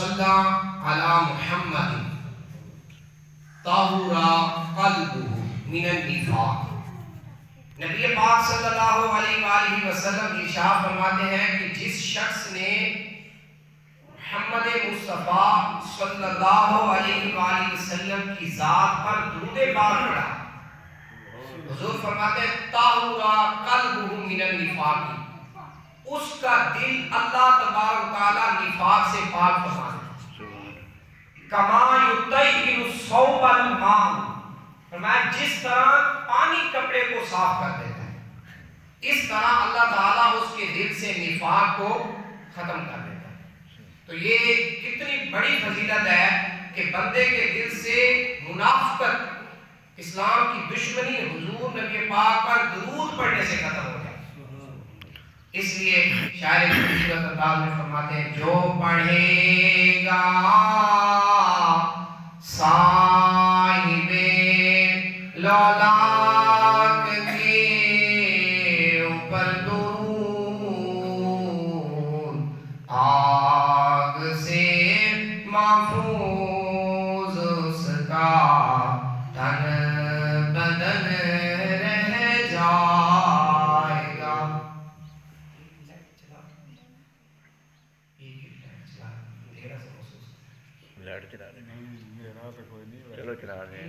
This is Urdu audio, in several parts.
صلی علی محمد طہر قلبہ من النفاق۔ نبی پاک صلی اللہ علیہ وآلہ وسلم ارشاد فرماتے ہیں کہ جس شخص نے محمد مصطفیٰ صلی اللہ علیہ وآلہ وسلم کی ذات پر درود پاک پڑھا، حضور فرماتے ہیں طہر قلبہ من النفاق، اس کا دل اللہ تبارک و تعالیٰ نفاق سے پاک فرما دے۔ کما یطہر الثوب الماء، فرمایا جس طرح پانی کپڑے کو صاف کر دیتا ہے، اس طرح اللہ تعالیٰ اس کے دل سے نفاق کو ختم کر دیتا ہے۔ تو یہ کتنی بڑی فضیلت ہے کہ بندے کے دل سے منافقت، اسلام کی دشمنی حضور نبی پاک پر درود پڑھنے سے ختم ہو جائے۔ اس لیے شاعر خوبصورت انداز میں فرماتے ہیں جو پڑھے گا صاحب لولاک کے اوپر درود، آگ سے محفوظ اس کا تن بدن رہ جائے گا۔ چلو چلا رہے ہیں۔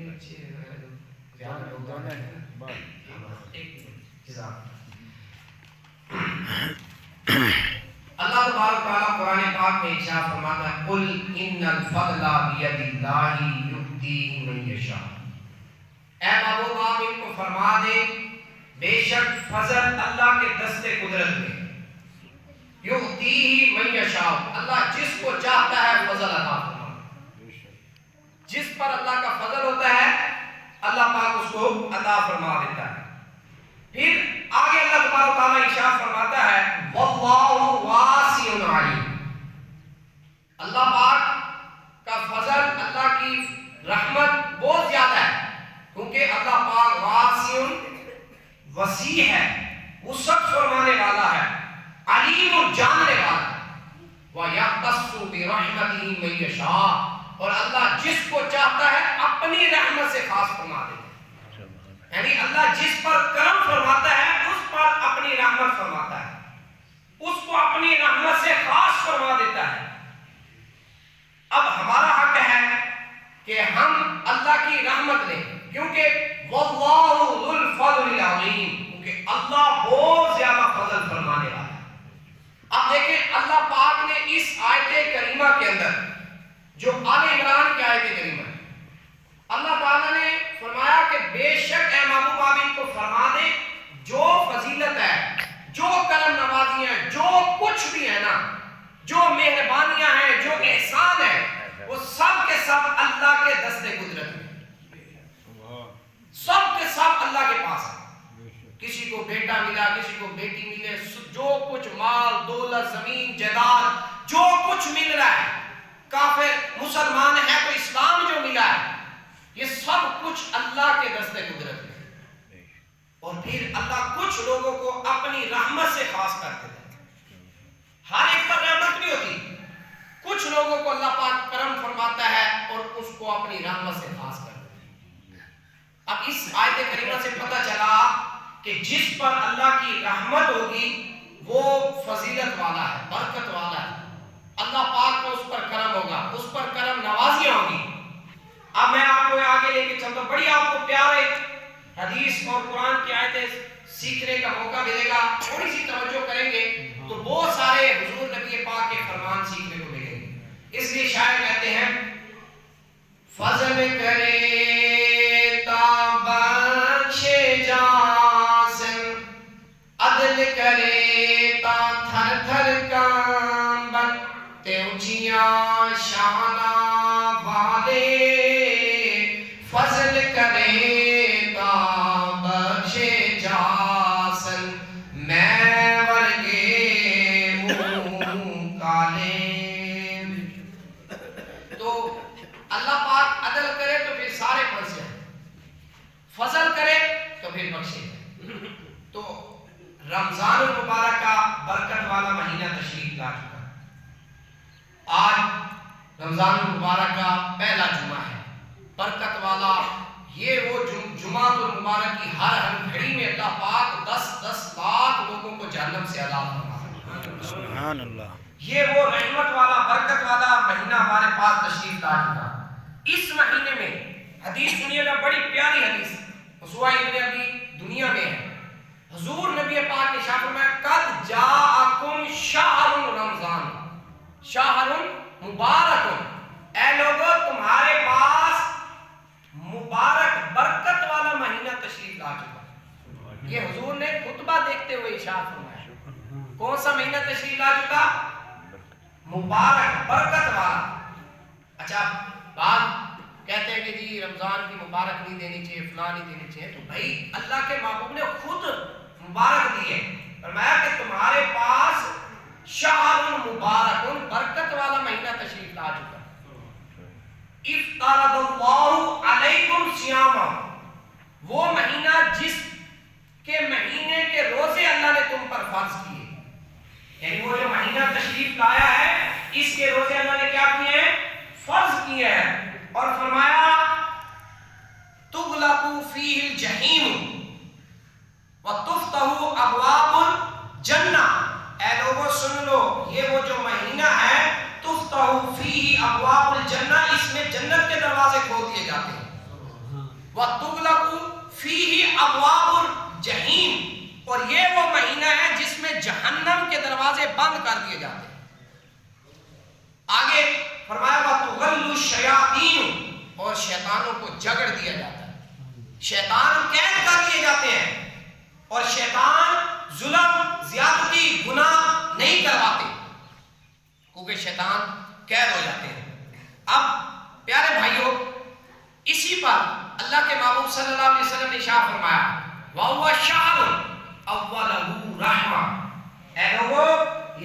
اللہ تبارک تعالیٰ قرآن پاک میں ارشاد فرماتا ہے قل ان الفضل بید اللہ یؤتیہ من یشاء، اے محبوب آپ ان کو فرما دے بے شک فضل اللہ کے دست قدرت میں، یؤتیہ من یشاء، اللہ جس کو چاہتا ہے فضل عطا فرماتا ہے، جس پر اللہ کا فضل ہوتا ہے اللہ پاک اس کو عطا فرما دیتا ہے۔ پھر آگے اللہ تبارک تعالیٰ ارشاد فرماتا ہے واللہ واسع علیم، اللہ پاک کا فضل، اللہ کی رحمت بہت زیادہ ہے، کیونکہ اللہ پاک واسع وسیع ہے، وسعت فرمانے والا ہے، علیم جاننے والا ہے، وَيَخْتَصُّ بِرَحْمَتِهِ مَن يَشَاءُ، اور اللہ جس کو چاہتا ہے اپنی رحمت سے خاص فرما دیتا ہے، یعنی اللہ جس پر کرم فرماتا ہے اس پر اپنی رحمت فرماتا ہے، اس کو اپنی رحمت سے خاص فرما دیتا ہے۔ اب ہمارا حق ہے کہ ہم اللہ کی رحمت لیں، کیونکہ واللہ ذو الفضل العظیم، کیونکہ اللہ بہت زیادہ فضل فرمانے والا ہے۔ اب دیکھیں اللہ پاک نے اس آیت کریمہ کے اندر جو آل عمران کی آیت کریمہ ہے، اللہ تعالیٰ نے فرمایا کہ بے شک اے محبوب آپ ان کو فرما دے جو فضیلت ہے، جو کرم نوازی ہیں، جو کچھ بھی ہے نا، جو مہربانیاں ہیں، جو احسان ہے، وہ سب کے سب اللہ کے دست قدرت میں، سب کے سب اللہ کے پاس ہے۔ کسی کو بیٹا ملا، کسی کو بیٹی ملے، جو کچھ مال دولت زمین جائیداد جو کچھ مل رہا ہے، کافر مسلمان ہے تو اسلام جو ملا ہے، یہ سب کچھ اللہ کے دست قدرت میں۔ اور پھر اللہ کچھ لوگوں کو اپنی رحمت سے خاص کر دیتا ہے، ہر ایک پر رحمت نہیں ہوتی، کچھ لوگوں کو اللہ پاک کرم فرماتا ہے اور اس کو اپنی رحمت سے خاص کر دیتا ہے۔ اب اس آیت کریمہ سے پتہ چلا کہ جس پر اللہ کی رحمت ہوگی وہ فضیلت والا ہے، برکت والا ہے، اللہ پاک کو اس پر کرم ہوگا، اس پر کرم نوازیاں ہوگی۔ اب میں آپ کو آگے لے کے چلتا ہوں، بڑی آپ کو پیارے حدیث اور قرآن کی آیتیں سیکھنے کا موقع ملے گا، تھوڑی سی توجہ کریں گے تو بہت سارے حضور نبی پاک کے فرمان سیکھنے کو ملیں گے۔ اس لیے شاعر کہتے ہیں فضل کرے تا بخشے جاسن، عدل کرے تا تھر تھر کامبن، تے اونچیاں شانہ والے، فضل کرے تا بخشے جاسن، میں ورگے منہ کالے۔ تو اللہ پاک عدل کرے تو پھر سارے پھنسے، فضل کرے تو پھر بخشے۔ تو رمضان المبارک کا برکت والا مہینہ تشریف لا چکا، آج رمضان المبارک کا پہلا جمعہ ہے، برکت والا۔ یہ وہ جمعہ المبارک کی ہر گھڑی میں اللہ پاک 10 لاکھ لوگوں کو جہنم سے آزاد فرماتا ہے۔ سبحان اللہ۔ یہ وہ رحمت والا برکت والا مہینہ ہمارے پاس تشریف لا چکا۔ اس مہینے میں حدیث سنیے گا، بڑی پیاری حدیث اسوہ ابن ابی دنیا میں ہے۔ حضور نبی پاک نے ارشاد فرمایا قد جاءکم شہر رمضان شہر مبارک، اے لوگوں تمہارے پاس مبارک برکت والا مہینہ تشریف لا چکا۔ یہ حضور نے خطبہ دیکھتے ہوئے ارشاد فرمایا۔ کون سا مہینہ تشریف لا چکا؟ مبارک برکت والا۔ اچھا بات کہتے ہیں کہ جی رمضان کی مبارک نہیں دینی چاہیے، فلاں نہیں دینی چاہیے، تو بھائی اللہ کے محبوب نے خود مبارک دی ہے، فرمایا کہ تمہارے پاس شہر مبارک برکت والا مہینہ تشریف لا چکا۔ افترض اللہ علیکم صیامہ، وہ مہینہ جس کے مہینے کے روزے اللہ نے تم پر فرض کیے، یعنی وہ جو مہینہ تشریف لایا ہے اس کے روزے اللہ نے کیا کیے ہیں؟ فرض کیے ہیں۔ اور فرمایا تغلق فیہ الجحیم وتفتح ابواب الجنہ، اے لوگوں سن لو یہ وہ جو مہینہ ہے تفتح فیہ ابواب الجنہ، اس میں جنت کے دروازے کھول دیے جاتے ہیں، وتغلق فیہ ابواب الجحیم، اور یہ وہ مہینہ ہے جس میں جہنم کے دروازے بند کر دیے جاتے ہیں۔ آگے فرمایا وَتُغَلُّ الشَّيَاطِينُ، اور شیطانوں کو جگڑ دیا جاتا ہے، شیطان قید کر دیے جاتے ہیں، اور شیطان ظلم زیادتی گناہ نہیں کرواتے کیونکہ شیطان قید ہو جاتے ہیں۔ اب پیارے بھائیوں، اسی پر اللہ کے محبوب صلی اللہ علیہ وسلم نے ارشاد فرمایا وَهُوَ شَهْرٌ أَوَّلُهُ رَحْمَةٌ، اے لوگوں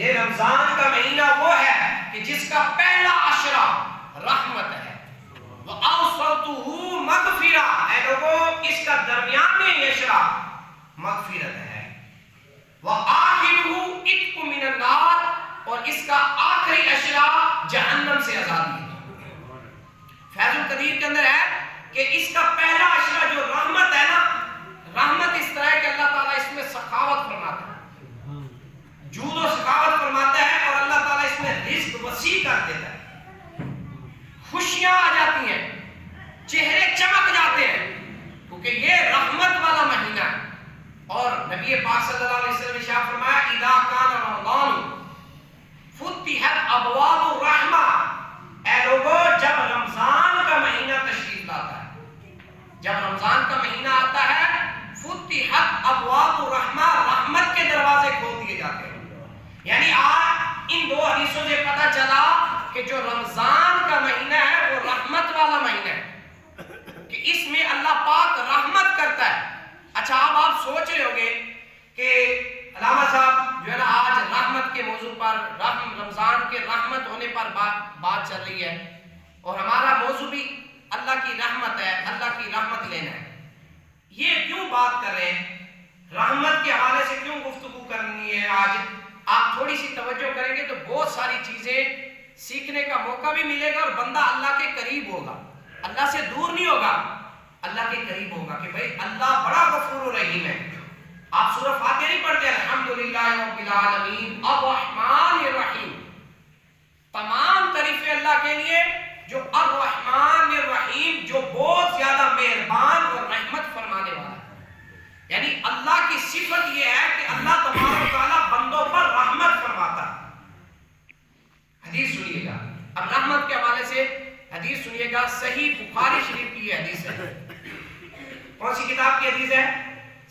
یہ رمضان کا مہینہ وہ ہے کہ جس کا پہلا عشرہ رحمت ہے، وَأَوْسَطُهُ مَغْفِرَةٌ، اے لوگوں اس کا درمیانی عشرہ مغفرت ہے، وَآخِرُهُ عِتْقٌ مِّنَ النَّارِ، اور اس کا آخری عشرہ جہنم سے آزادی ہے۔ فیض القدیر کے اندر ہے کہ اس کا پہلا عشرہ جو رحمت ہے نا، رحمت اس طرح ہے کہ اللہ تعالیٰ اس میں سخاوت فرماتا ہے، جود و سخاوت فرماتا ہے، اور اللہ تعالیٰ اس میں رزق وسیع کر دیتا ہے، خوشیاں آ جاتی ہیں، چہرے چمک جاتے ہیں، کیونکہ یہ رحمت والا مہینہ ہے۔ اور نبی پاک صلی اللہ علیہ وسلم نے ارشاد فرمایا اذا کان رمضان فتحت ابواب الرحمہ، اے لوگوں جب رمضان کا مہینہ تشریف لاتا ہے، جب رمضان کا مہینہ آتا ہے فتحت ابواب الرحمہ، رحمت کے دروازے کھول دیے جاتے ہیں۔ یعنی آج ان دو حدیثوں سے پتہ چلا کہ جو رمضان کا مہینہ ہے وہ رحمت والا مہینہ ہے، کہ اس میں اللہ پاک رحمت کرتا ہے۔ اچھا اب آپ سوچ رہے ہوگے کہ علامہ صاحب جو ہے نا آج رحمت کے موضوع پر، رمضان کے رحمت ہونے پر بات چل رہی ہے، اور ہمارا موضوع بھی اللہ کی رحمت ہے، اللہ کی رحمت لینا ہے، یہ کیوں بات کر رہے ہیں؟ رحمت کے حوالے سے کیوں گفتگو کرنی ہے آج؟ آپ تھوڑی سی توجہ کریں گے تو بہت ساری چیزیں سیکھنے کا موقع بھی ملے گا، اور بندہ اللہ کے قریب ہوگا، اللہ سے دور نہیں ہوگا، اللہ کے قریب ہوگا کہ بھئی اللہ بڑا غفور و رحیم ہے۔ آپ سورہ فاتحہ نہیں پڑھتے الحمدللہ رب العالمین الرحمن الرحیم، تمام تعریفیں اللہ کے لیے جو الرحمن الرحیم، جو بہت زیادہ مہربان اور رحمت فرمانے والا ہے۔ یعنی اللہ کی صفت یہ ہے کہ اللہ تبارک و تعالیٰ بندوں پر رحمت فرماتا ہے۔ حدیث سنیے گا، اب رحمت کے حوالے سے حدیث سنیے گا، صحیح بخاری شریف کی یہ حدیث ہے۔ کون سی کتاب کی حدیث ہے؟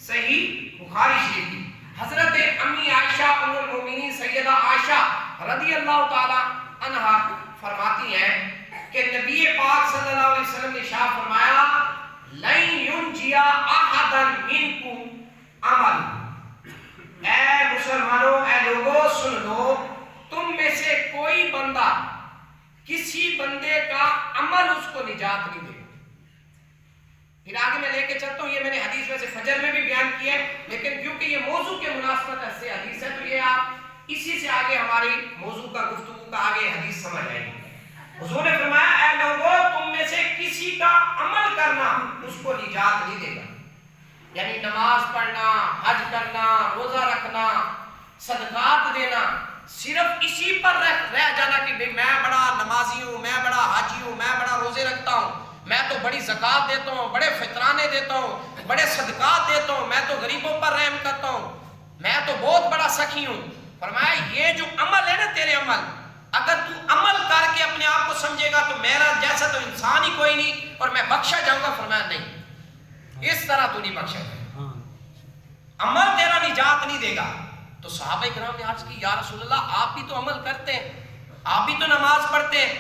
صحیح بخاری شریف کی۔ حضرت امی عائشہ ام المومنین سیدہ عائشہ رضی اللہ تعالی عنہا فرماتی ہیں کہ نبی پاک صلی اللہ علیہ وسلم نے ارشاد فرمایا لن ینجیا احدا منکم عمل، اے مسلمانوں، اے لوگوں سن لو، تم میں سے کوئی بندہ کسی بندے کا عمل اس کو نجات نہیں دے۔ پھر آگے میں لے کے چلتا ہوں، یہ میں نے حدیث میں سے فجر میں بھی بیان کیا ہے، لیکن کیونکہ یہ موضوع کے مناسبت سے حدیث ہے تو یہ آپ اسی سے آگے ہماری موضوع کا گفتگو کا آگے حدیث سمجھ آئے گی۔ حضور اس کو نجات نہیں دے گا. یعنی نماز پڑھنا، حج کرنا، روزہ رکھنا، صدقات دینا، صرف اسی پر رہ جانا کہ میں بڑا نمازی ہوں، میں بڑا حاجی ہوں، میں بڑا روزے رکھتا ہوں، میں تو بڑی زکوٰۃ دیتا ہوں، بڑے فطرانے دیتا ہوں، بڑے صدقات دیتا ہوں، میں تو غریبوں پر رحم کرتا ہوں، میں تو بہت بڑا سخی ہوں. فرمایا یہ جو عمل ہے نا تیرے عمل، اگر تو عمل کر کے اپنے آپ کو سمجھے گا تو میرا جیسا تو انسان ہی کوئی نہیں اور میں بخشا جاؤں گا. فرمایا نہیں، اس طرح تو نہیں بخشا جائے، عمل تیرا نجات نہیں دے گا. تو صحابہ کرام نے عرض کی یا رسول اللہ آپ بھی تو عمل کرتے ہیں، آپ بھی تو نماز پڑھتے ہیں،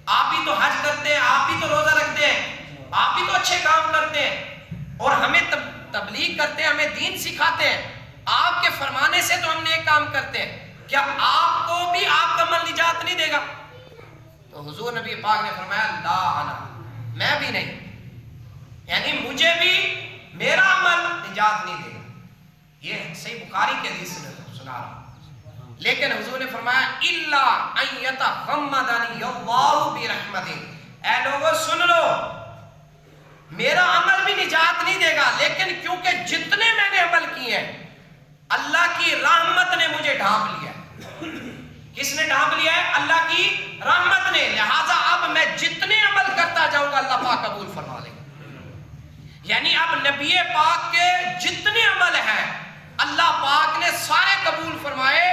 آپ بھی تو حج کرتے ہیں، آپ بھی تو روزہ رکھتے ہیں، آپ بھی تو اچھے کام کرتے ہیں اور ہمیں تبلیغ کرتے ہیں، ہمیں دین سکھاتے ہیں، آپ کے فرمانے سے تو ہم نیک کام کرتے ہیں، کیا آپ کو بھی آپ کا عمل نجات نہیں دے گا؟ تو حضور نبی پاک نے فرمایا لا انا، میں بھی نہیں، یعنی مجھے بھی میرا عمل نجات نہیں دے گا. یہ صحیح بخاری کے حدیث میں سنا رہا ہوں. لیکن حضور نے فرمایا الا ان یتغمدنی اللہ برحمتہ، اے لوگوں سن لو میرا عمل بھی نجات نہیں دے گا، لیکن کیونکہ جتنے میں نے عمل کیے ہیں اللہ کی رحمت نے مجھے ڈھانپ لیا. کس نے ڈھانپ لیا ہے؟ اللہ کی رحمت نے. لہٰذا اب میں جتنے عمل کرتا جاؤں گا اللہ پاک قبول فرما لے گا. یعنی اب نبی پاک کے جتنے عمل ہیں اللہ پاک نے سارے قبول فرمائے،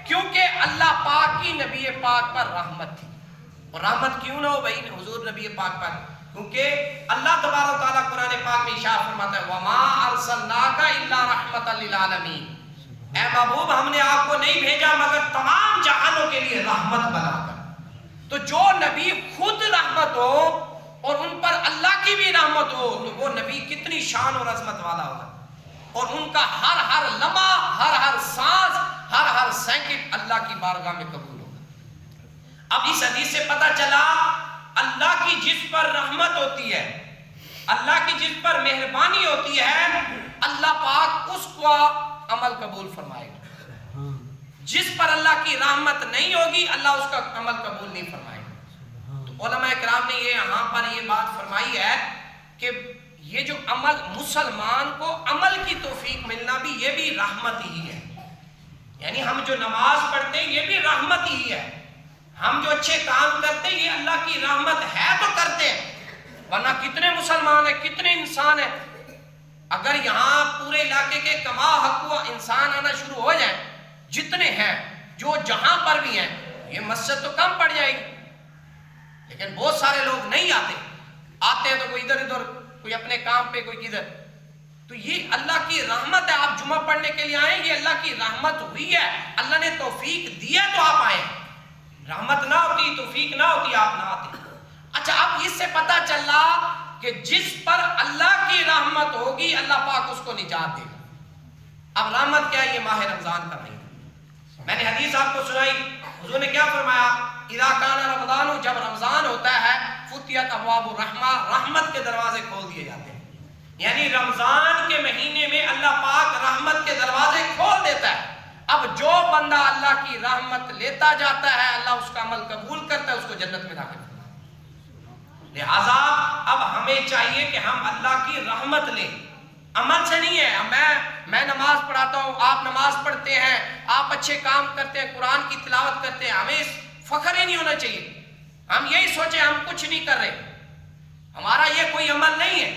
کیونکہ اللہ پاک کی نبی پاک پر رحمت تھی. اور رحمت کیوں نہ ہو بھائی حضور نبی پاک پر؟ کیونکہ اللہ تبارک و تعالیٰ قرآن پاک میں ارشاد فرماتا ہے وَمَا أَرْسَلْنَاكَ إِلَّا رَحْمَةً لِلْعَالَمِينَ، اے محبوب ہم نے آپ کو نہیں بھیجا مگر تمام جہانوں کے لیے رحمت بنا کر. تو جو نبی خود رحمت ہو اور ان پر اللہ کی بھی رحمت ہو تو وہ نبی کتنی شان اور عظمت والا ہوگا، اور ان کا ہر لمحہ، ہر سانس، ہر سیکنڈ اللہ کی بارگاہ میں قبول ہوگا. اب اس حدیث سے پتہ چلا اللہ کی جس پر رحمت ہوتی ہے، اللہ کی جس پر مہربانی ہوتی ہے، اللہ پاک اس کو عمل قبول فرمائے گا. جس پر اللہ کی رحمت نہیں ہوگی اللہ اس کا عمل قبول نہیں فرمائے گا. تو علماء کرام نے یہاں پر یہ بات فرمائی ہے کہ یہ جو عمل، مسلمان کو عمل کی توفیق ملنا بھی یہ بھی رحمت ہی ہے. یعنی ہم جو نماز پڑھتے ہیں یہ بھی رحمت ہی ہے، ہم جو اچھے کام کرتے ہیں یہ اللہ کی رحمت ہے تو کرتے ہیں. ورنہ کتنے مسلمان ہیں، کتنے انسان ہیں، اگر یہاں پورے علاقے کے کما حقوق انسان آنا شروع ہو جائیں، جتنے ہیں جو جہاں پر بھی ہیں، یہ مسجد تو کم پڑ جائے گی. لیکن بہت سارے لوگ نہیں آتے ہیں تو کوئی ادھر ادھر، کوئی اپنے کام پہ، کوئی کدھر. تو یہ اللہ کی رحمت ہے. آپ جمعہ پڑھنے کے لیے آئیں، یہ اللہ کی رحمت ہوئی ہے، اللہ نے توفیق دیا تو آپ آئے. رحمت نہ ہوتی، توفیق نہ ہوتی، آپ نہ آتے. اچھا اب اس سے پتہ چلا کہ جس پر اللہ کی رحمت ہوگی اللہ پاک اس کو نجات دے گا. اب رحمت کیا ہے؟ یہ ماہ رمضان کا مہینہ. میں نے حدیث آپ کو سنائی، حضور نے کیا فرمایا؟ اذا کان رمضان، جب رمضان ہوتا ہے، فتحت ابواب الرحمہ، رحمت کے دروازے کھول دیے جاتے ہیں. یعنی رمضان کے مہینے میں اللہ پاک رحمت کے دروازے کھول دیتا ہے. اب جو بندہ اللہ کی رحمت لیتا جاتا ہے اللہ اس کا عمل قبول کرتا ہے، اس کو جنت میں داخل کرتا ہے. لہذا اب ہمیں چاہیے کہ ہم اللہ کی رحمت لیں، عمل سے نہیں ہے. میں نماز پڑھاتا ہوں، آپ نماز پڑھتے ہیں، آپ اچھے کام کرتے ہیں، قرآن کی تلاوت کرتے ہیں، ہمیں فخر ہی نہیں ہونا چاہیے. ہم یہی سوچیں ہم کچھ نہیں کر رہے، ہمارا یہ کوئی عمل نہیں ہے،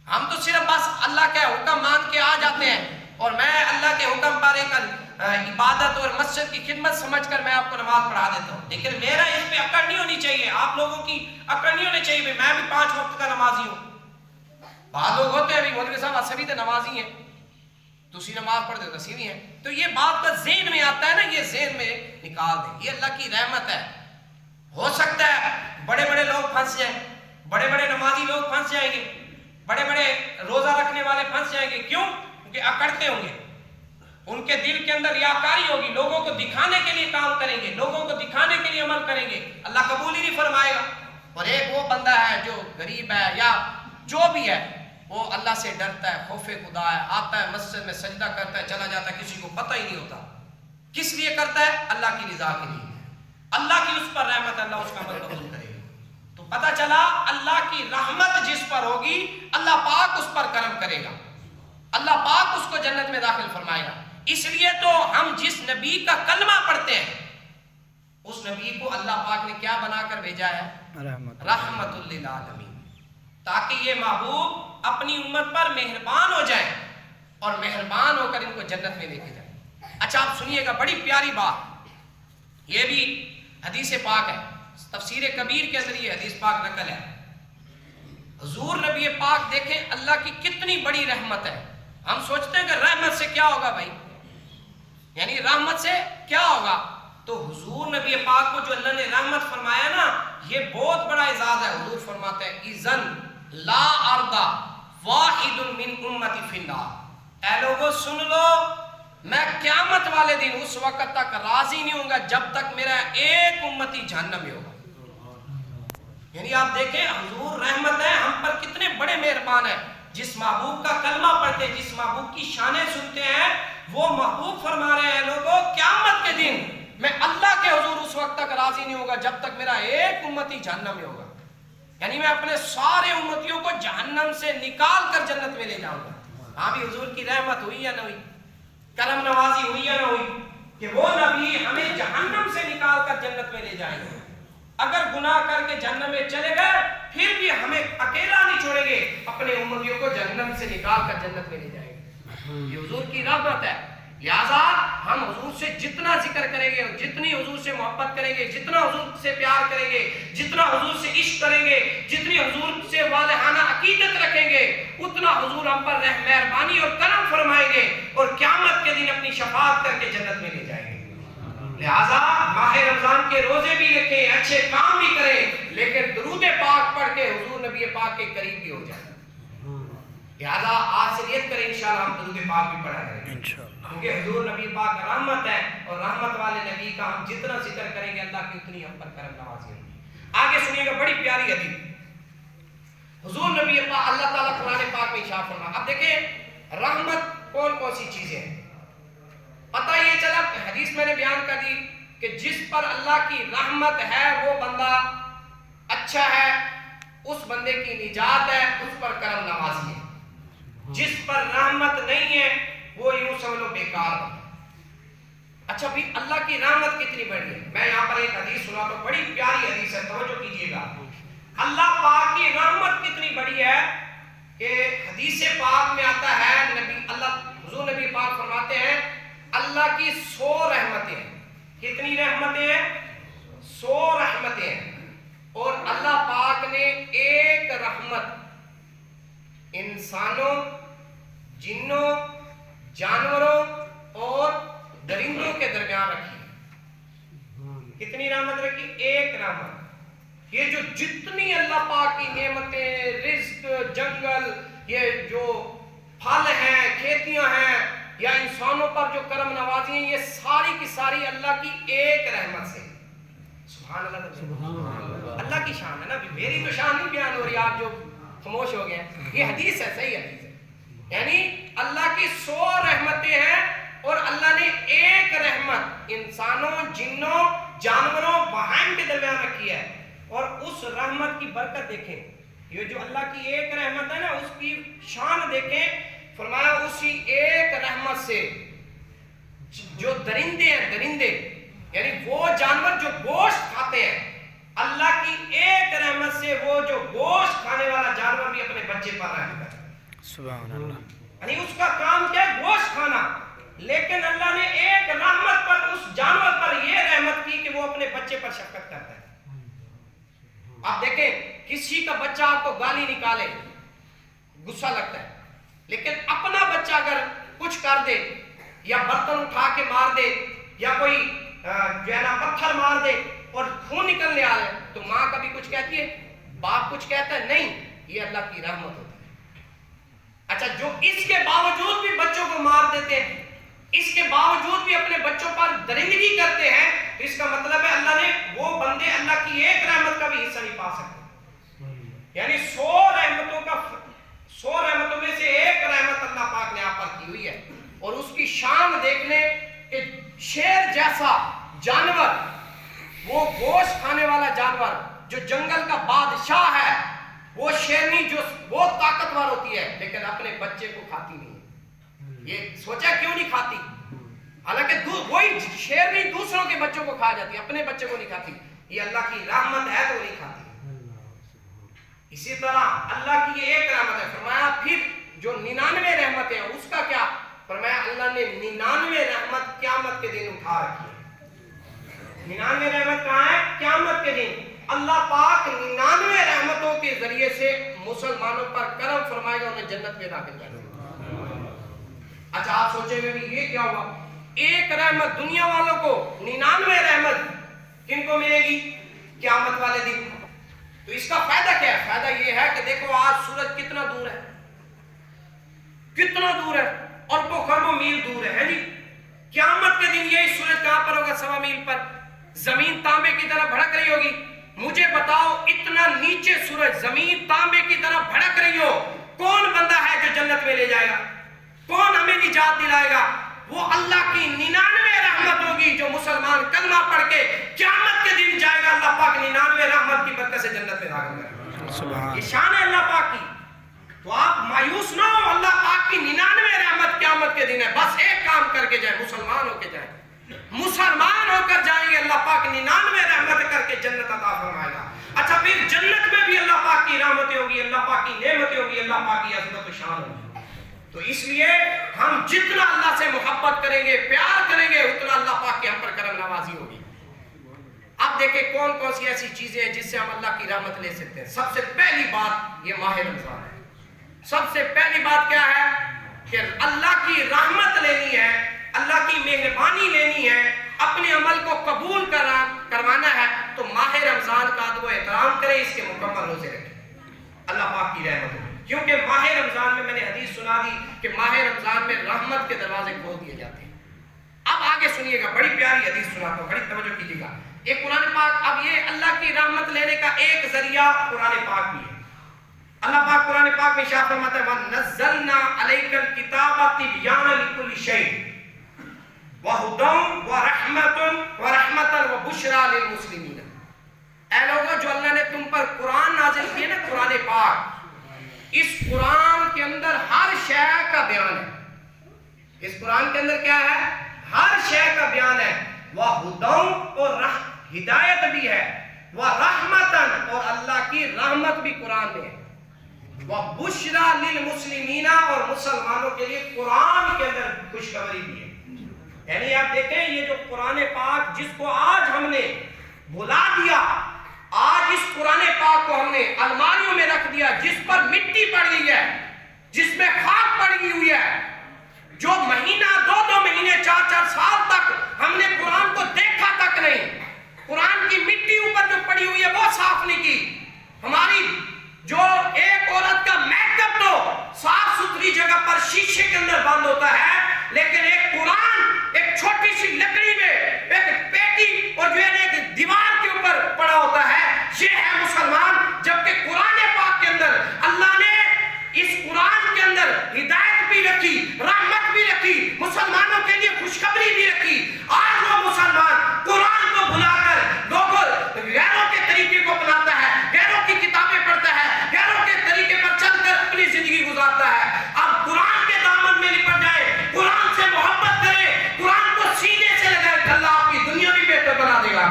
ہم تو صرف بس اللہ کے حکم مان کے آ جاتے ہیں اور میں اللہ کے حکم پر ایک عبادت اور مسجد کی خدمت سمجھ کر میں آپ کو نماز پڑھا دیتا ہوں. لیکن میرا اس پہ اکڑ نہیں ہونی چاہیے، آپ لوگوں کی اکڑ نہیں ہونی چاہیے. میں بھی 5 وقت کا نمازی ہوں. بعض لوگ ہوتے ہیں ابھی مولوی صاحب سبھی تو نمازی ہیں، دوسری نماز پڑھ دیتے سیدھی ہیں. تو یہ بات کا ذہن میں آتا ہے نا، یہ ذہن میں نکال دیں. یہ اللہ کی رحمت ہے. ہو سکتا ہے بڑے بڑے لوگ پھنس جائیں، بڑے بڑے نمازی لوگ پھنس جائیں گے، بڑے بڑے روزہ رکھنے والے پھنس جائیں گے. کیوں؟ کیونکہ اکڑتے ہوں گے، ان کے دل کے اندر ریاکاری ہوگی، لوگوں کو دکھانے کے لیے کام کریں گے، لوگوں کو دکھانے کے لیے عمل کریں گے، اللہ قبول ہی نہیں فرمائے گا. اور ایک وہ بندہ ہے جو غریب ہے یا جو بھی ہے، وہ اللہ سے ڈرتا ہے، خوف خدا ہے، آتا ہے مسجد میں سجدہ کرتا ہے، چلا جاتا ہے، کسی کو پتہ ہی نہیں ہوتا. کس لیے کرتا ہے؟ اللہ کی رضا کے لیے. اللہ کی اس پر رحمت، اللہ اس کا عمل قبول کرے گا. تو پتہ چلا اللہ کی رحمت جس پر ہوگی اللہ پاک اس پر کرم کرے گا، اللہ پاک اس کو جنت میں داخل فرمائے گا۔ اس لیے تو ہم جس نبی کا کلمہ پڑھتے ہیں اس نبی کو اللہ پاک نے کیا بنا کر بھیجا ہے؟ رحمت للعالمین، تاکہ یہ محبوب اپنی امت پر مہربان ہو جائے اور مہربان ہو کر ان کو جنت میں لے کے جائے۔ اچھا آپ سنیے گا، بڑی پیاری بات، یہ بھی حدیث پاک ہے، تفسیر کبیر کے اندر یہ حدیث پاک نقل ہے۔ حضور نبی پاک دیکھیں اللہ کی کتنی بڑی رحمت ہے۔ ہم سوچتے ہیں کہ رحمت سے کیا ہوگا بھائی، یعنی رحمت سے کیا ہوگا، تو حضور نبی پاک کو جو اللہ نے رحمت فرمایا نا، یہ بہت بڑا اعزاز ہے۔ حضور فرماتے ہیں اذن لا ارضا واحد من امتی فی النار، اے لوگوں سن لو، میں قیامت والے دن اس وقت تک راضی نہیں ہوں گا جب تک میرا ایک امتی جہنم میں ہوگا۔ یعنی آپ دیکھیں حضور رحمت ہے، ہم پر کتنے بڑے مہربان ہیں۔ جس محبوب کا کلمہ پڑھتے ہیں، جس محبوب کی شانیں سنتے ہیں، وہ محبوب فرما رہے ہیں لوگوں قیامت کے دن میں اللہ کے حضور اس وقت تک راضی نہیں ہوگا جب تک میرا ایک امتی جہنم میں ہوگا، یعنی میں اپنے سارے امتیوں کو جہنم سے نکال کر جنت میں لے جاؤں گا۔ ہاں بھی حضور کی رحمت ہوئی یا نہ ہوئی، کرم نوازی ہوئی یا نہ ہوئی کہ وہ نبی ہمیں جہنم سے نکال کر جنت میں لے جائیں گے۔ اگر گناہ کر کے جہنم میں چلے گئے پھر بھی ہمیں اکیلا نہیں چھوڑیں گے، اپنے امتیوں کو جہنم سے نکال کر جنت میں لے جائیں گے۔ یہ حضور کی رحمت ہے۔ لہذا ہم حضور سے جتنا ذکر کریں گے، جتنی حضور سے محبت کریں گے، جتنا حضور سے پیار کریں گے، جتنا حضور سے عشق کریں گے، جتنی حضور سے والہانہ عقیدت رکھیں گے، اتنا حضور ہم پر مہربانی اور کرم فرمائیں گے اور قیامت کے دن اپنی شفاعت کر کے جنت میں لے جائیں گے۔ لہذا ماہ رمضان کے روزے بھی رکھیں، اچھے کام بھی کریں، لیکن درود پاک پڑھ کے حضور نبی پاک کے قریب بھی ہو جائیں۔ لہذا آج سے نیت کریں انشاءاللہ ہم درود پاک بھی پڑھا کریں گے، کیونکہ حضور نبی پاک رحمت ہے، اور رحمت والے نبی کا ہم جتنا ذکر کریں گے اللہ کی اتنی ہم پر کرم نوازی ہوگی۔ آگے سنیے گا، بڑی پیاری حدیث حضور نبی پاک اللہ تعالیٰ قرآن پاک میں ارشاد فرمایا۔ اب دیکھیں رحمت کون کون سی چیزیں ہیں، پتہ یہ چلا حدیث میں نے بیان کر دی کہ جس پر اللہ کی رحمت ہے وہ بندہ اچھا ہے، اس بندے کی نجات ہے، اس پر کرم نوازی ہے۔ جس پر رحمت نہیں ہے وہ یوں سمجھ لو بیکار ہے۔ اچھا بھی اللہ کی رحمت کتنی بڑی ہے، میں یہاں پر ایک حدیث سنا تو بڑی پیاری حدیث ہے، توجہ کیجئے گا۔ اللہ پاک کی رحمت کتنی بڑی ہے کہ حدیث پاک میں آتا ہے، حضور نبی پاک فرماتے ہیں اللہ کی 100 رحمتیں ہیں۔ کتنی رحمتیں ہیں؟ 100 رحمتیں ہیں، اور اللہ پاک نے ایک رحمت انسانوں، جنوں، جانوروں اور درندوں کے درمیان رکھی ہے۔ کتنی رحمت رکھی؟ ایک رحمت۔ یہ جو جتنی اللہ پاک کی نعمتیں، رزق، جنگل، یہ جو پھل ہیں، کھیتیاں ہیں، یا انسانوں پر جو کرم نوازی ہیں، یہ ساری کی ساری اللہ کی ایک رحمت سے۔ سبحان اللہ، اللہ کی شان ہے نا، میری تو شان نہیں بیان ہو رہی، آپ جو خاموش ہو گئے، یہ حدیث ہے، صحیح حدیث ہے۔ یعنی اللہ کی 100 رحمتیں ہیں اور اللہ نے ایک رحمت انسانوں، جنوں، جانوروں، بہائم کے درمیان رکھی ہے، اور اس رحمت کی برکت دیکھیں، یہ جو اللہ کی ایک رحمت ہے نا، اس کی شان دیکھیں۔ فرمایا اسی ایک رحمت سے جو درندے ہیں، درندے یعنی وہ جانور جو گوشت کھاتے ہیں، اللہ کی ایک رحمت سے وہ جو گوشت کھانے والا جانور بھی اپنے بچے پر رحم کرتا ہے۔ سبحان اللہ، یعنی اس کا کام کیا ہے؟ گوشت کھانا، لیکن اللہ نے ایک رحمت پر اس جانور پر یہ رحمت کی کہ وہ اپنے بچے پر شفقت کرتا ہے۔ آپ دیکھیں کسی کا بچہ آپ کو گالی نکالے غصہ لگتا ہے، لیکن اپنا بچہ اگر کچھ کر دے یا برتن اٹھا کے مار دے یا کوئی جو ہے نا پتھر مار دے اور خون نکلنے آ جائے تو ماں کبھی کچھ کہتی ہے؟ باپ کچھ کہتا ہے؟ نہیں، یہ اللہ کی رحمت ہوتی ہے۔ اچھا جو اس کے باوجود بھی بچوں کو مار دیتے ہیں، اس کے باوجود بھی اپنے بچوں پر درندگی کرتے ہیں، اس کا مطلب ہے اللہ نے وہ بندے اللہ کی ایک رحمت کا بھی حصہ نہیں پا سکتے۔ یعنی 100 رحمتوں میں سے ایک رحمت اللہ پاک نے آپ پر کی ہوئی ہے، اور اس کی شان دیکھ لیں کہ شیر جیسا جانور، وہ گوشت کھانے والا جانور جو جنگل کا بادشاہ ہے، وہ شیرنی جو بہت طاقتور ہوتی ہے لیکن اپنے بچے کو کھاتی نہیں ہے، یہ سوچا کیوں نہیں کھاتی؟ حالانکہ وہی شیرنی دوسروں کے بچوں کو کھا جاتی ہے، اپنے بچے کو نہیں کھاتی. یہ اللہ کی رحمت ہے تو نہیں کھاتی. اسی طرح اللہ کی یہ ایک رحمت ہے. فرمایا پھر جو 99 رحمتیں ہیں اس کا کیا؟ فرمایا اللہ نے 99 رحمت قیامت کے دن اٹھا رکھی ہے. 99 رحمت کہاں ہے؟ قیامت کے دن. اللہ پاک 99 رحمتوں کے ذریعے سے مسلمانوں پر کرم فرمائے گا، انہیں جنت میں داخل کرے گا. اچھا آپ سوچیں گے یہ کیا ہوا؟ ایک رحمت دنیا والوں کو، 99 رحمت کن کو ملے گی؟ قیامت والے دن. تو اس کا فائدہ کیا ہے؟ فائدہ یہ ہے کہ دیکھو آج سورج کتنا دور ہے، کتنا دور ہے، اربوں خربوں میل دور ہے جی. قیامت کے دن یہی سورج کہاں پر ہوگا؟ 1.25 میل پر. زمین تانبے کی طرح بھڑک رہی ہوگی. مجھے بتاؤ اتنا نیچے سورج زمین تانبے کی طرح بھڑک رہی ہو، کون بندہ ہے جو جنت میں لے جائے گا؟ کون ہمیں نجات دلائے گا؟ وہ اللہ کی 99 رحمت ہوگی جو مسلمان کلمہ پڑھ کے قیامت کے دن جائے گا. اللہ پاک 99 رحمت کی برکت سے جنت میں داخل کرے گا. یہ شان ہے اللہ پاک کی. تو آپ مایوس نہ ہو، اللہ پاک کی 99 رحمت قیامت کے دن ہے. بس ایک کام کر کے جائیں، مسلمان ہو کے جائیں. مسلمان ہو کر جائیں گے، اللہ پاک 99 رحمت کر کے جنت عطا فرمائے گا. اچھا پھر جنت میں بھی اللہ پاک کی رحمتیں ہوگی، اللہ پاک کی نعمتیں ہوگی، اللہ پاک کی عظمت و شان ہوگی. تو اس لیے ہم جتنا اللہ سے محبت کریں گے، پیار کریں گے، اتنا اللہ پاک کی ہم پر کرم نوازی ہوگی. اب دیکھیں کون کون سی ایسی چیزیں ہیں جس سے ہم اللہ کی رحمت لے سکتے ہیں. سب سے پہلی بات یہ ماہ رمضان ہے. سب سے پہلی بات کیا ہے کہ اللہ کی رحمت لینی ہے، اللہ کی مہربانی لینی ہے، اپنے عمل کو قبول کروانا ہے تو ماہ رمضان کا ادب و احترام کریں، اس کے مکمل روزے رکھیں، اللہ پاک کی رحمت ہوگی. کیونکہ ماہ رمضان میں نے حدیث سنا دی کہ ماہ رمضان میں رحمت کے دروازے کھول دیے جاتے ہیں. اب آگے سنیے گا، بڑی پیاری حدیث سناتا ہوں، بڑی توجہ کیجیے گا. ایک قرآن پاک، اب یہ اللہ کی رحمت لینے کا ایک ذریعہ قرآن پاک بھی ہے. اللہ پاک قرآن پاک میں ارشاد فرماتا ہے وَنَزَّلْنَا عَلَيْكَ الْكِتَابَ تِبْيَانًا لِكُلِّ شَيْءٍ وَهُدًى وَرَحْمَةً وَبُشْرَىٰ لِلْمُسْلِمِينَ. اے لوگوں جو اللہ نے تم پر قرآن نازل کیا نا، قرآن پاک، اس قرآن کے اندر ہر شے کا بیان ہے. اس قرآن کے اندر کیا ہے؟ ہر شے کا بیان ہے. وَهُدًى اور ہدایت بھی ہے، وَرَحْمَةً اور اللہ کی رحمت بھی قرآن میں ہے، وَبُشْرَىٰ لِلْمُسْلِمِينَ اور مسلمانوں کے لیے قرآن کے اندر خوشخبری بھی ہے. یعنی آپ دیکھیں یہ جو قرآن پاک جس کو آج ہم نے بھلا دیا، آج اس قرآن پاک کو ہم نے الماریوں میں رکھ دیا، جس پر مٹی پڑ گئی ہے، جس میں خاک پڑ گئی ہوئی ہے، جو مہینہ 2 مہینے 4 سال تک ہم نے قرآن کو دیکھا تک نہیں، قرآن کی مٹی اوپر جو پڑی ہوئی ہے وہ صاف نہیں کی. ہماری جو ایک عورت کا میک اپ تو صاف ستھری جگہ پر شیشے کے اندر بند ہوتا ہے، لیکن ایک قرآن ایک چھوٹی سی لکڑی میں ایک پیٹی اور جو ہے ایک دیوار کے اوپر پڑا ہوتا ہے. یہ ہے مسلمان. جبکہ قرآن پاک کے اندر اللہ نے اس قرآن کے اندر ہدایت بھی رکھی، رحمت بھی رکھی، مسلمانوں کے لیے خوشخبری بھی رکھی. آج وہ مسلمان قرآن کو بھلا کر لوگوں غیروں کے طریقے کو اپناتا ہے، غیروں کی کتابیں پڑھتا ہے، غیروں کے طریقے پر چل کر اپنی زندگی گزارتا ہے. اب قرآن کے دامن میں لپٹ جائے، قرآن سے محبت کرے، قرآن کو سینے سے لگائے، اللہ آپ کی دنیا بھی بہتر بنا دے گا.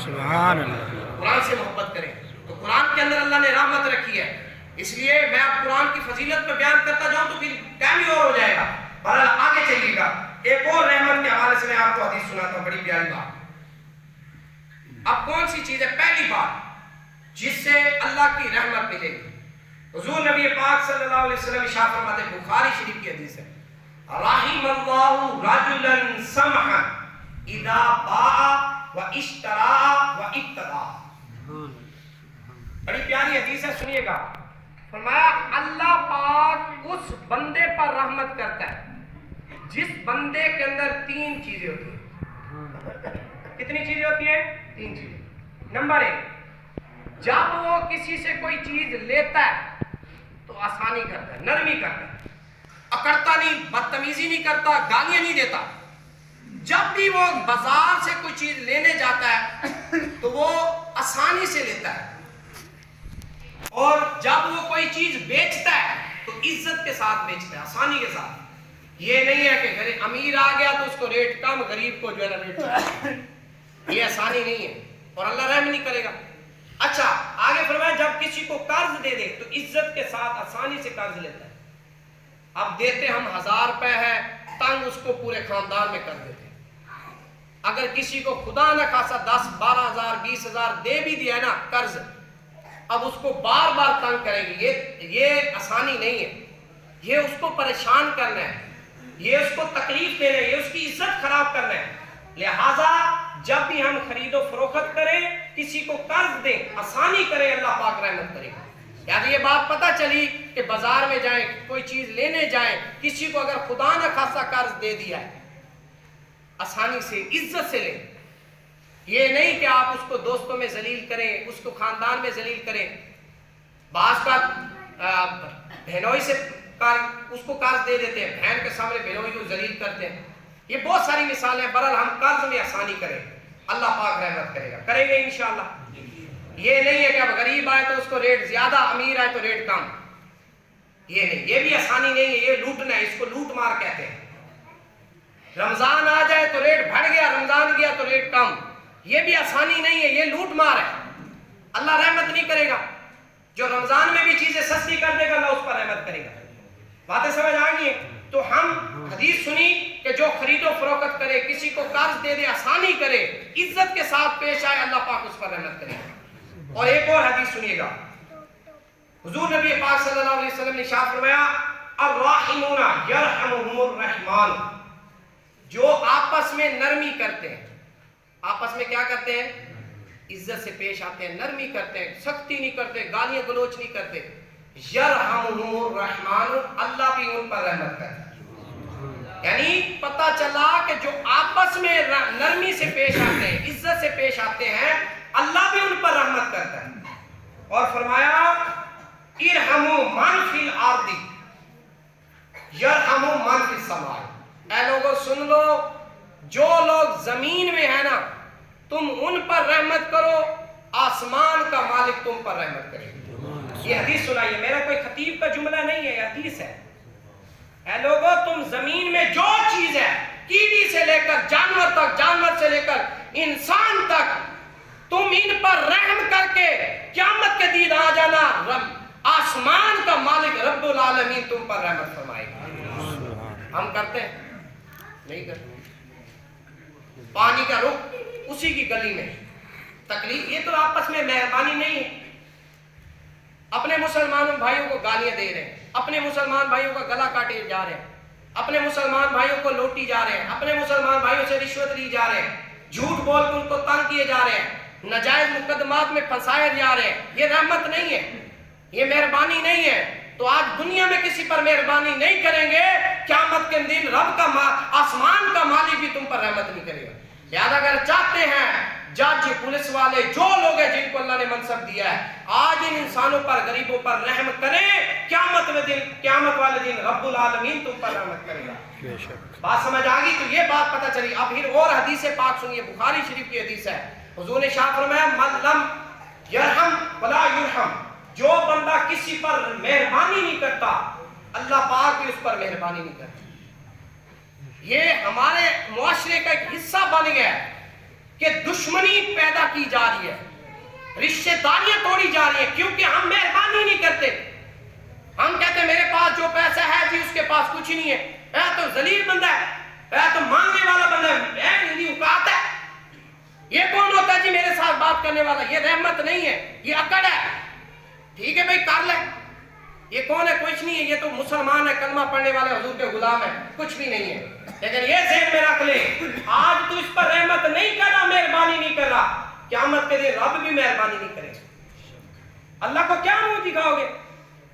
سبحان اللہ. قرآن سے محبت کریں. تو قرآن کے اندر اللہ نے رحمت رکھی ہے. اس لیے میں اب قرآن کی فضیلت پہ بیان کرتا جاؤں تو پھر ٹائم ہی اور ہو جائے گا. بہرحال آگے چلیے گا. ایک اور رحمت کے حوالے سے میں آپ کو حدیث سناتا ہوں، بڑی پیاری بات. اب کون سی چیز ہے پہلی بات جس سے اللہ کی رحمت ملے گی؟ حضور نبی پاک صلی اللہ علیہ وسلم ارشاد فرماتے ہیں، بخاری شریف کی حدیث ہے، رحم اللہ رجلا سمحا اذا باع واشترى وابتاع. بڑی پیاری حدیث ہے، سنیے گا. فرمایا اللہ پاک اس بندے پر رحمت کرتا ہے جس بندے کے اندر 3 چیزیں ہوتی ہیں. کتنی چیزیں ہوتی ہیں؟ 3 چیزیں. نمبر 1، جب وہ کسی سے کوئی چیز لیتا ہے تو آسانی کرتا ہے، نرمی کرتا ہے، اکڑتا نہیں، بدتمیزی نہیں کرتا، گالیاں نہیں دیتا. جب بھی وہ بازار سے کوئی چیز لینے جاتا ہے تو وہ آسانی سے لیتا ہے. اور جب وہ کوئی چیز بیچتا ہے تو عزت کے ساتھ بیچتا ہے, آسانی کے ساتھ. یہ نہیں ہے کہ امیر آ گیا تو اس کو ریٹ کم, غریب کو جو ہے نا ریٹ, یہ آسانی نہیں ہے اور اللہ رحم نہیں کرے گا. اچھا آگے فرمایا جب کسی کو قرض دے دے تو عزت کے ساتھ آسانی سے قرض لیتا ہے. اب دیتے ہم 1000 روپے ہے, تنگ اس کو پورے خاندان میں کر دیتے ہیں. اگر کسی کو خدا نہ خاصا 10-12 ہزار 20 ہزار دے بھی دیا نا قرض, اب اس کو بار بار تنگ کریں گے, یہ آسانی نہیں ہے. یہ اس کو پریشان کرنا ہے, یہ اس کو تکلیف دینا ہے, یہ اس کی عزت خراب کرنا ہے. لہذا جب بھی ہم خرید و فروخت کریں, کسی کو قرض دیں, آسانی کریں, اللہ پاک رحمت کرے گا. یعنی یہ بات پتہ چلی کہ بازار میں جائیں, کوئی چیز لینے جائیں, کسی کو اگر خدا نہ خاصا قرض دے دیا ہے, آسانی سے عزت سے لیں. یہ نہیں کہ آپ اس کو دوستوں میں ذلیل کریں, اس کو خاندان میں ذلیل کریں. بعض کا بہنوئی سے اس کو قرض دے دیتے ہیں, بہن کے سامنے بہنوئی کو ذلیل کرتے ہیں. یہ بہت ساری مثالیں. برحال ہم قرض میں آسانی کریں, اللہ پاک رحمت کرے گا, کریں گے انشاءاللہ. یہ نہیں ہے کہ اب غریب آئے تو اس کو ریٹ زیادہ, امیر آئے تو ریٹ کم. یہ نہیں, یہ بھی آسانی نہیں ہے, یہ لوٹنا ہے, اس کو لوٹ مار کہتے ہیں. رمضان آ جائے تو ریٹ بڑھ گیا, رمضان گیا تو ریٹ کم, یہ بھی آسانی نہیں ہے, یہ لوٹ مار ہے. اللہ رحمت نہیں کرے گا. جو رمضان میں بھی چیزیں سستی کر دے گا اللہ اس پر رحمت کرے گا. باتیں سمجھ آ گئی ہیں؟ تو ہم حدیث سنی کہ جو خرید و فروخت کرے, کسی کو قرض دے دے, آسانی کرے, عزت کے ساتھ پیش آئے, اللہ پاک اس پر رحمت کرے گا. اور ایک اور حدیث سنیے گا, حضور نبی پاک صلی اللہ علیہ وسلم نے ارشاد فرمایا الراحمون یرحمہم الرحمن. جو آپس میں نرمی کرتے ہیں, آپس میں کیا کرتے ہیں, عزت سے پیش آتے ہیں, نرمی کرتے ہیں, سختی نہیں کرتے, گالیاں گلوچ نہیں کرتے, یرحمہم الرحمن, اللہ بھی ان پر رحمت کرتا ہے. یعنی پتہ چلا کہ جو آپس میں نرمی سے پیش آتے ہیں, عزت سے پیش آتے ہیں, اللہ بھی ان پر رحمت کرتا ہے. اور فرمایا ارحموا من فی الارض یرحموا من فی السماء. اے لوگوں سن لو, جو لوگ زمین میں ہیں نا تم ان پر رحمت کرو, آسمان کا مالک تم پر رحمت کرے. یہ حدیث سنائیے, میرا کوئی خطیب کا جملہ نہیں ہے, یہ حدیث ہے. اے لوگوں تم زمین میں جو چیز ہے, کیڑی سے لے کر جانور تک, جانور سے لے کر انسان تک, تم ان پر رحم کر کے قیامت کے دن آ جانا, آسمان کا مالک رب العالمین تم پر رحمت فرمائے گا. ہم کرتے ہیں نہیں کرتے. پانی کا رخ اسی کی گلی میں تکلیف, یہ تو آپس میں مہربانی نہیں ہے. اپنے مسلمان بھائیوں کو گالیاں دے رہے ہیں, اپنے مسلمان بھائیوں کا گلا کاٹے جا رہے ہیں, اپنے مسلمان بھائیوں کو لوٹی جا رہے ہیں, اپنے مسلمان بھائیوں سے رشوت لی جا رہے ہیں, جھوٹ بول کے ان کو تنگ کیے جا رہے ہیں, ناجائز مقدمات میں پھنسائے جا رہے ہیں. یہ رحمت نہیں ہے, یہ مہربانی نہیں ہے. تو آج دنیا میں کسی پر مہربانی نہیں کریں گے, قیامت کے دن رب کا آسمان کا مالک بھی تم پر رحمت نہیں کرے گا. لہذا اگر چاہتے ہیں جج, پولیس والے, جو لوگ ہیں جن کو اللہ نے منصب دیا ہے, آج ان انسانوں پر, غریبوں پر رحم کریں, قیامت والے دن رب العالمین تم پر رحمت کرے گا. بات سمجھ آ گئی؟ تو یہ بات پتہ چلی. اب پھر اور حدیث پاک سنیے, بخاری شریف کی حدیث ہے. حضور نے ارشاد فرمایا من لم یرحم ولا یرحم, جو بندہ کسی پر مہربانی نہیں کرتا, اللہ پاک بھی اس پر مہربانی نہیں کرتا. یہ ہمارے معاشرے کا ایک حصہ بن گیا ہے کہ دشمنی پیدا کی جا رہی ہے, رشتہ داریاں توڑی جا رہی ہیں, کیونکہ ہم مہربانی نہیں کرتے. ہم کہتے ہیں میرے پاس جو پیسہ ہے جی اس کے پاس کچھ نہیں ہے, اے تو ذلیل بندہ ہے, اے تو مانگنے والا بندہ ہے, اے میری اوقات ہے. یہ کون ہوتا ہے جی میرے ساتھ بات کرنے والا؟ یہ رحمت نہیں ہے, یہ اکڑ ہے. ٹھیک ہے بھائی کر لے, یہ کون ہے؟ کچھ نہیں ہے, یہ تو مسلمان ہے, کلمہ پڑھنے والے حضور کے غلام ہے, کچھ بھی نہیں ہے. لیکن یہ ذہن میں رکھ لے, آج تو اس پر رحمت نہیں کر رہا, مہربانی نہیں کر رہا, قیامت کے دن رب بھی مہربانی نہیں کرے. اللہ کو کیا منہ دکھاؤ گے؟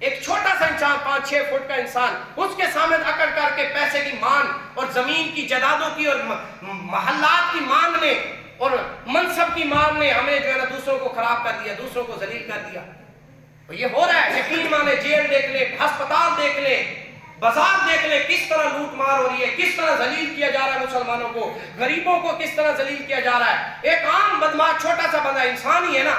ایک چھوٹا سا انسان, 5-6 فٹ کا انسان, اس کے سامنے اکڑ کر کے پیسے کی مانگ اور زمین کی جائیدادوں کی اور محلات کی مانگ نے اور منصب کی مانگ نے ہمیں جو ہے نا دوسروں کو خراب کر دیا, دوسروں کو ذلیل کر دیا. تو یہ ہو رہا ہے. یقین مانے, جیل دیکھ لے, ہسپتال دیکھ لے, بازار دیکھ لے, کس طرح لوٹ مار ہو رہی ہے, کس طرح ذلیل کیا جا رہا ہے مسلمانوں کو, غریبوں کو کس طرح ذلیل کیا جا رہا ہے. ایک عام بدماش چھوٹا سا بندہ, انسان ہی ہے نا,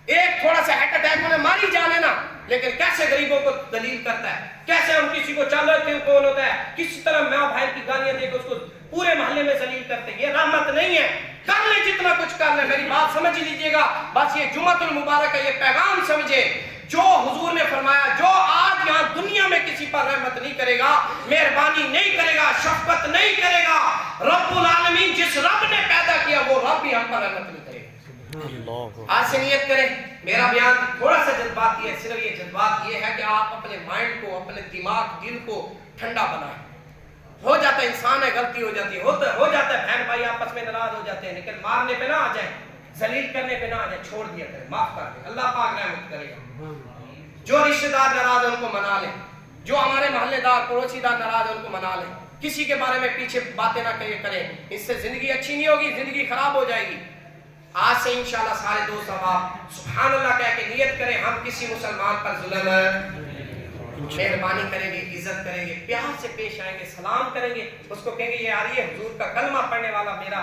ایک تھوڑا سا ہارٹ اٹیک میں ماری جانے نا، لیکن کیسے غریبوں کو دلیل کرتا ہے، کیسے ہم کسی کو چلو کیوں کون ہوتا ہے، کسی طرح ماں بھائی کی گالیاں دے کے اس کو پورے محلے میں ذلیل کرتے ہیں. یہ رحمت نہیں ہے. کر لے جتنا کچھ کر لے. میری بات سمجھ لیجئے گا. بس یہ جمعۃ المبارک کا یہ پیغام سمجھے، جو حضور نے فرمایا جو آج یہاں دنیا میں کسی پر رحمت نہیں کرے گا، مہربانی نہیں کرے گا، شفقت نہیں کرے گا، رب العالمین جس رب نے پیدا کیا وہ رب بھی ہم پر رحمت نہیں کرے گا. آج سے نیت کریں. میرا بیان تھوڑا سا جذباتی ہے، صرف یہ جذبات یہ ہے کہ آپ اپنے مائنڈ کو، اپنے دماغ دل کو ٹھنڈا بنائیں. ہو جاتا ہے انسان ہے، غلطی ہو جاتی ہے، ہو جاتا ہے بہن بھائی آپس میں ناراض ہو جاتے ہیں، لیکن مارنے پہ نہ آ جائیں، ذلیل کرنے پہ نہ آ جائیں، چھوڑ دیا کریں، معاف کر دیں. اللہ پاک رحمت کرے گا. جو رشتہ دار ناراض ہیں ان کو منا لیں، جو ہمارے محلے دار پڑوسی دار ناراض ہیں ان کو منا لیں. کسی کے بارے میں پیچھے باتیں نہ کریں، اس سے زندگی اچھی نہیں ہوگی، زندگی خراب ہو جائے گی. آج سے انشاءاللہ سارے دوست آپ سبحان اللہ کہہ کے نیت کریں، ہم کسی مسلمان پر ظلم مہربانی کریں گے، عزت کریں گے، پیار سے پیش آئیں گے، سلام کریں گے، اس کو کہیں گے یہ آ رہی ہے حضور کا کلمہ پڑھنے والا میرا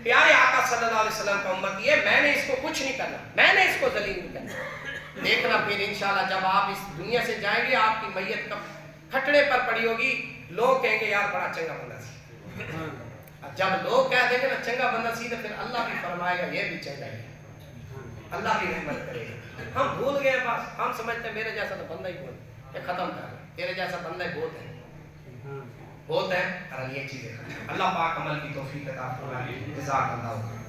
پیارے آقا صلی اللہ علیہ وسلم کا امتی ہے، میں نے اس کو کچھ نہیں کرنا، میں نے اس کو ذلیل نہیں کرنا. دیکھنا پھر انشاءاللہ جب آپ اس دنیا سے جائیں گے، آپ کی میت کھٹڑے پر پڑی ہوگی، لوگ کہیں گے یار بڑا چنگا بندہ سی. جب لوگ کہہ دیں گے نا چنگا بندہ سی، تو پھر اللہ بھی فرمائے گا یہ بھی چنگا ہے، اللہ بھی رحمت کرے گا. ہم بھول گئے، بس ہم سمجھتے ہیں میرے جیسا تو بندہ ہی کون ہے، یہ ختم کر، تیرے جیسا بندہ بہت ہے، بہت ہے. اور یہ چیزیں اللہ پاک عمل کی توفیق عطا فرمائے. جزاک اللہ.